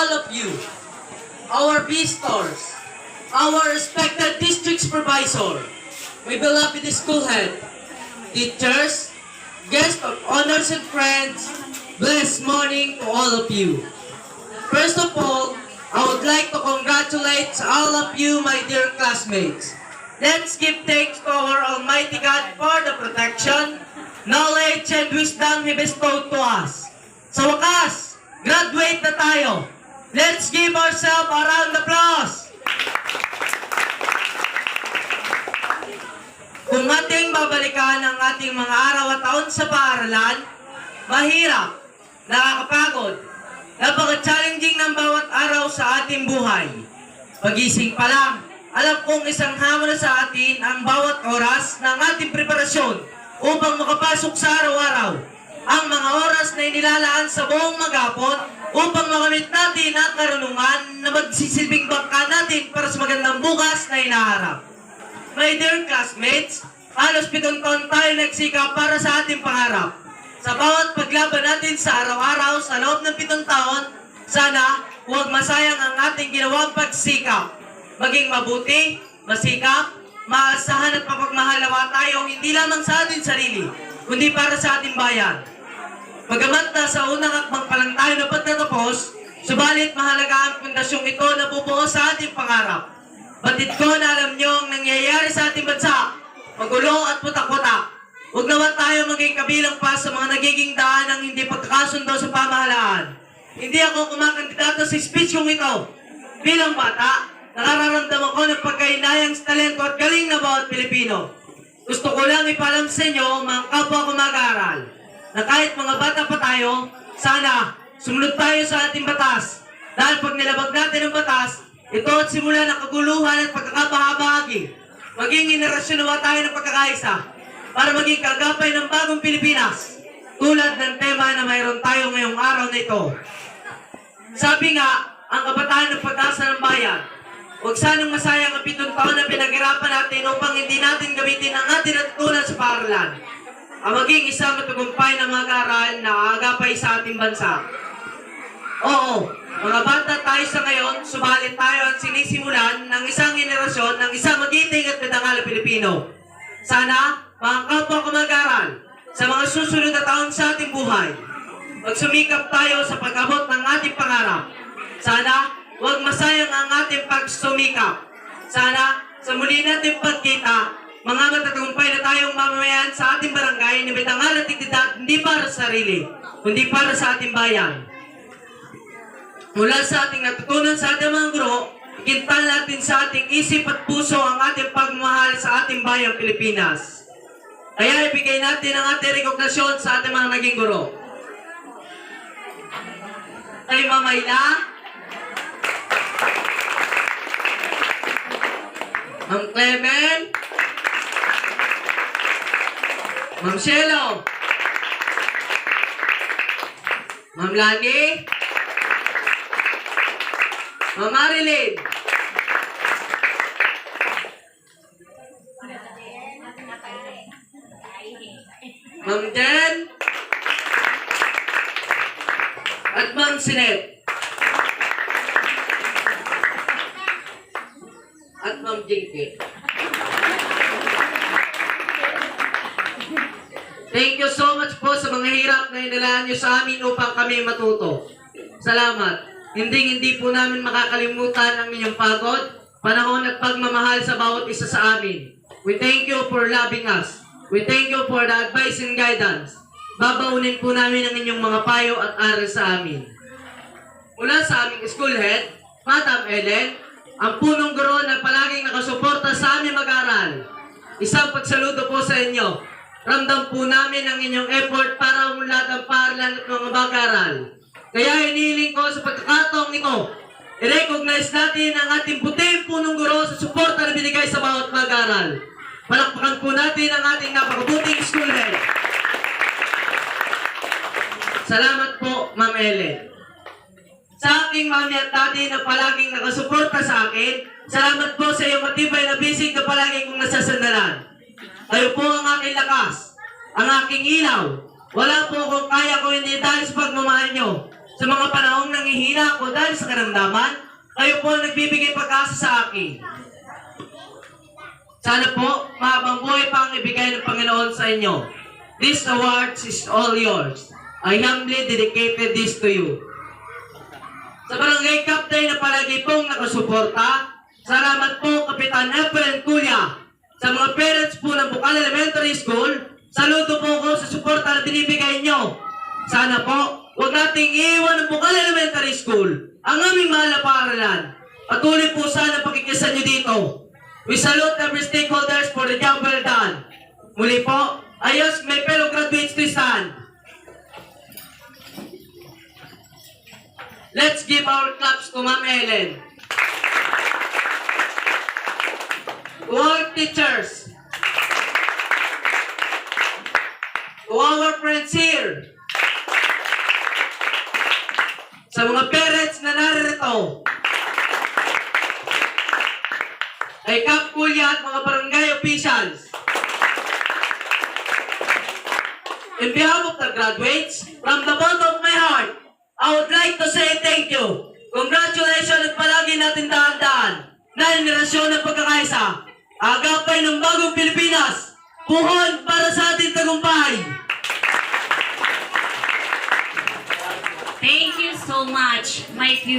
all of you, our visitors, our respected district supervisor, my beloved school head, teachers, guests of honors and friends, blessed morning to all of you. First of all, I would like to congratulate all of you, my dear classmates. Let's give thanks to our Almighty God for the protection, knowledge, and wisdom He bestowed to us. Sa wakas, graduate na tayo. Let's give ourselves a round of applause. Kung ating babalikan ang ating mga araw at taon sa paaralan, mahirap, nakakapagod, napaka-challenging ng bawat araw sa ating buhay. Pagising pa lang, alam kong isang hamon na sa atin ang bawat oras ng ating preparasyon upang makapasok sa araw-araw. Ang mga oras na inilalaan sa buong maghapon upang makamit natin ang karunungan na magsisilbing bangka natin para sa magandang bukas na hinaharap. My dear classmates, halos 7 taon tayo nagsikap para sa ating pangarap. Sa bawat paglaban natin sa araw-araw sa loob ng 7 taon, sana huwag masayang ang ating ginawang pagsikap. Maging mabuti, masikap, maasahan at mapagmahalawa tayo hindi lamang sa ating sarili, kundi para sa ating bayan. Bagamat na sa unang akbang pa lang tayo natatapos, subalit mahalaga ang pundasyong ito na bubuo sa ating pangarap. Batid ko na alam nyo ang nangyayari sa ating bansa, magulo at putak-putak. Huwag naman tayo maging kabilang pa sa mga nagiging daan ng hindi pagkakasundo sa pamahalaan. Hindi ako kumakandidato sa speech kong ito. Bilang bata, nakararamdaman ko ng pagkahinayang sa talento at galing na bawat Pilipino. Gusto ko lang ipalam sa inyo, mga kapwa ko mag-aaral, na kahit mga bata pa tayo, sana sumunod tayo sa ating batas. Dahil pag nilabag natin ang batas, ito at simula ng kaguluhan at pagkakabahabahagi. Maging henerasyon nawa tayo ng pagkakaisa para maging kagapay ng bagong Pilipinas. Tulad ng tema na mayroon tayo ngayong araw na ito. Sabi nga, ang kabataan ng pag-asa ng bayan. Huwag sanang masayang ang 7 taon na pinaghirapan natin upang hindi natin gamitin ang ating natutunan sa paaralan. Ang maging isang matagumpay na mag-aaral na aagapay sa ating bansa. Oo, mga bata tayo sa ngayon, subalit tayo at sinisimulan ng isang henerasyon ng isang magiting at madangal na Pilipino. Sana, mga kapwa ko mag-aaral, sa mga susunod na taon sa ating buhay, magsumikap tayo sa pag-abot ng ating pangarap. Sana, huwag masayang ang ating pagsumikap. Sana, sa muli nating pagkita, mga matatagumpay na tayong mamamayan sa ating barangay na may dangal at dignidad hindi para sa sarili, kundi para sa ating bayan. Mula sa ating natutunan sa ating mga guro, ikintal natin sa ating isip at puso ang ating pagmamahal sa ating bayang Pilipinas. Kaya ibigay natin ang ating rekognasyon sa ating mga naging guro. Kay Mamayla, Ma'am Clemen, Ma'am Shelo, Ma'am Lani, Ma'am Marilyn, Ma'am Jen, at Ma'am Sinet, at Ma'am Jinky. Thank you so much po sa mga hirap na inilaan nyo sa amin upang kami matuto. Salamat. Hindi po namin makakalimutan ang inyong pagod, panahon at pagmamahal sa bawat isa sa amin. We thank you for loving us. We thank you for the advice and guidance. Babaunin po namin ang inyong mga payo at aral sa amin. Mula sa aming school head, Madam Ellen, ang punong guro na palaging nakasuporta sa aming mag-aral. Isang pagsaludo po sa inyo. Ramdam po namin ang inyong effort para umunlad ang paaralan at mga mag-aral. Kaya hinihiling ko sa pagkakataong ito, i-recognize natin ang ating puting punong guro sa suporta na binigay sa bawat mag-aral. Palakpakan po natin ang ating napakabuting school head. Salamat po, Ma'am Ellen. Sa aking mami at daddy na palaging nakasuporta sa akin, salamat po sa iyong matibay na bisig na palaging kong nasasandalan. Kayo po ang aking lakas, ang aking ilaw. Wala po akong kaya kung hindi dahil sa pagmamahal nyo. Sa mga panahong nangihina ako dahil sa karamdaman, kayo po ang nagbibigay pag-asa sa akin. Sana po, mahabang buhay pa ang ibigay ng Panginoon sa inyo. This award is all yours. I humbly dedicated this to you. Sa barangay captain na palagi pong nakasuporta, salamat po Kapitan Efren Cuya. Sa mga parents po ng Bukal Elementary School, saludo po ko sa suporta na binibigay nyo. Sana po, huwag nating iiwan ng Bukal Elementary School ang aming mahal na paaralan. Patuloy po sana ang pakikisan nyo dito. We salute every stakeholders for the job well done. Muli po, I ask my fellow graduates to stand. Let's give our claps to Ma'am Ellen. To our teachers. To our friends here. Sa mga parents na naririto. Kay Kap Kulya at mga barangay officials. In behalf of the graduates, from the bottom of my heart, I would like to say thank you. Congratulations at palagi natin dahan-dahan na henerasyon ng pagkakaisa. Agapay ng bagong Pilipinas. Puhon para sa ating tagumpay. Thank you so much, my